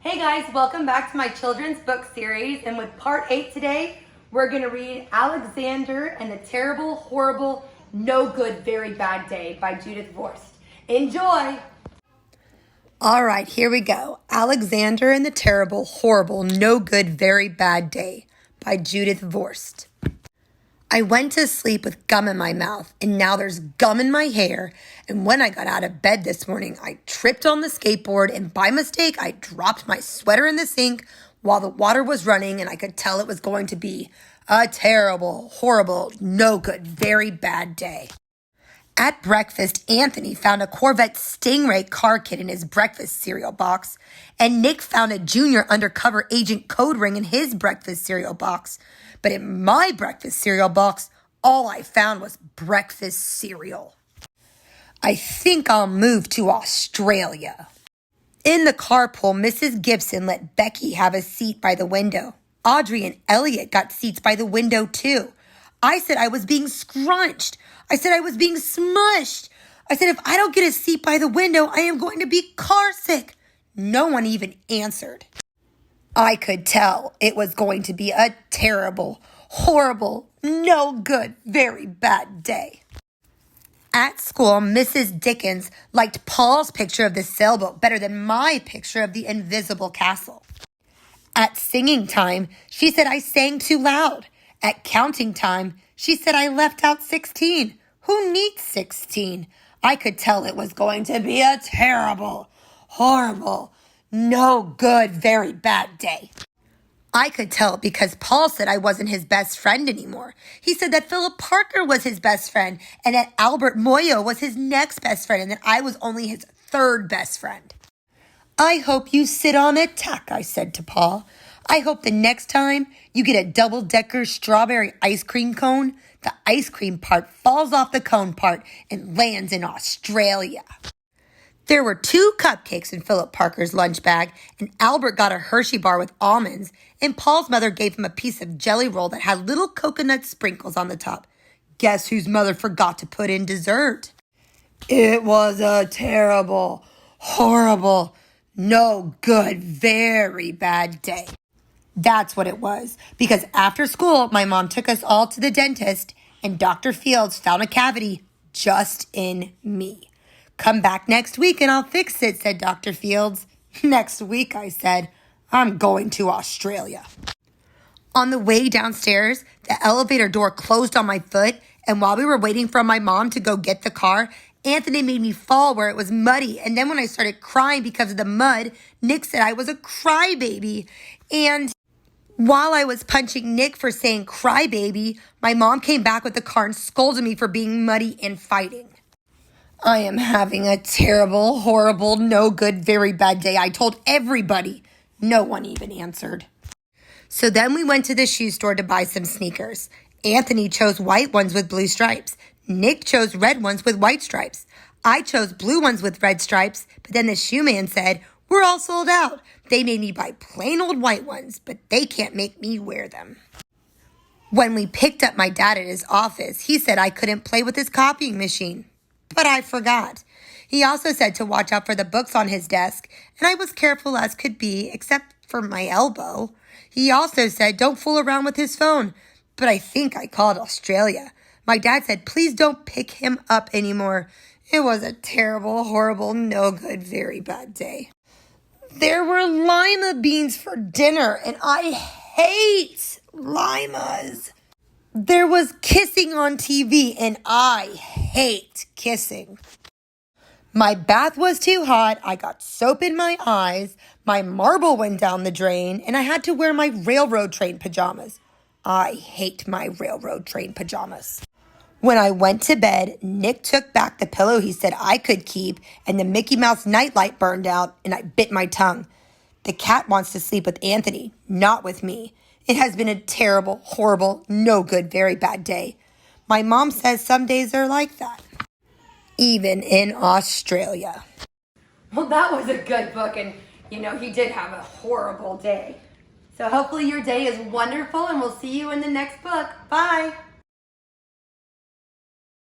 Hey guys, welcome back to my children's book series, and with part 8 today, we're going to read Alexander and the Terrible, Horrible, No Good, Very Bad Day by Judith Viorst. Enjoy! All right, here we go. Alexander and the Terrible, Horrible, No Good, Very Bad Day by Judith Viorst. I went to sleep with gum in my mouth, and now there's gum in my hair. And when I got out of bed this morning, I tripped on the skateboard, and by mistake, I dropped my sweater in the sink while the water was running, and I could tell it was going to be a terrible, horrible, no good, very bad day. At breakfast, Anthony found a Corvette Stingray car kit in his breakfast cereal box, and Nick found a junior undercover agent code ring in his breakfast cereal box. But in my breakfast cereal box, all I found was breakfast cereal. I think I'll move to Australia. In the carpool, Mrs. Gibson let Becky have a seat by the window. Audrey and Elliot got seats by the window too. I said I was being scrunched. I said I was being smushed. I said if I don't get a seat by the window, I am going to be car sick. No one even answered. I could tell it was going to be a terrible, horrible, no good, very bad day. At school, Mrs. Dickens liked Paul's picture of the sailboat better than my picture of the invisible castle. At singing time, she said I sang too loud. At counting time, she said I left out 16. Who needs 16? I could tell it was going to be a terrible, horrible, no good, very bad day. I could tell because Paul said I wasn't his best friend anymore. He said that Philip Parker was his best friend and that Albert Moyo was his next best friend and that I was only his third best friend. I hope you sit on a tack, I said to Paul. I hope the next time you get a double-decker strawberry ice cream cone, the ice cream part falls off the cone part and lands in Australia. There were 2 cupcakes in Philip Parker's lunch bag, and Albert got a Hershey bar with almonds, and Paul's mother gave him a piece of jelly roll that had little coconut sprinkles on the top. Guess whose mother forgot to put in dessert? It was a terrible, horrible, no good, very bad day. That's what it was, because after school, my mom took us all to the dentist, and Dr. Fields found a cavity just in me. Come back next week and I'll fix it, said Dr. Fields. Next week, I said, I'm going to Australia. On the way downstairs, the elevator door closed on my foot, and while we were waiting for my mom to go get the car, Anthony made me fall where it was muddy, and then when I started crying because of the mud, Nick said I was a crybaby. And while I was punching Nick for saying crybaby, my mom came back with the car and scolded me for being muddy and fighting. I am having a terrible, horrible, no good, very bad day. I told everybody. No one even answered. So then we went to the shoe store to buy some sneakers. Anthony chose white ones with blue stripes. Nick chose red ones with white stripes. I chose blue ones with red stripes, but then the shoe man said, we're all sold out. They made me buy plain old white ones, but they can't make me wear them. When we picked up my dad at his office, he said I couldn't play with his copying machine. But I forgot. He also said to watch out for the books on his desk, and I was careful as could be, except for my elbow. He also said don't fool around with his phone, but I think I called Australia. My dad said please don't pick him up anymore. It was a terrible, horrible, no good, very bad day. There were lima beans for dinner, and I hate limas. There was kissing on TV, and I hate kissing. My bath was too hot, I got soap in my eyes, my marble went down the drain, and I had to wear my railroad train pajamas. I hate my railroad train pajamas. When I went to bed, Nick took back the pillow he said I could keep, and the Mickey Mouse nightlight burned out, and I bit my tongue. The cat wants to sleep with Anthony, not with me. It has been a terrible, horrible, no good, very bad day. My mom says some days are like that. Even in Australia. Well, that was a good book, and, he did have a horrible day. So hopefully your day is wonderful, and we'll see you in the next book. Bye.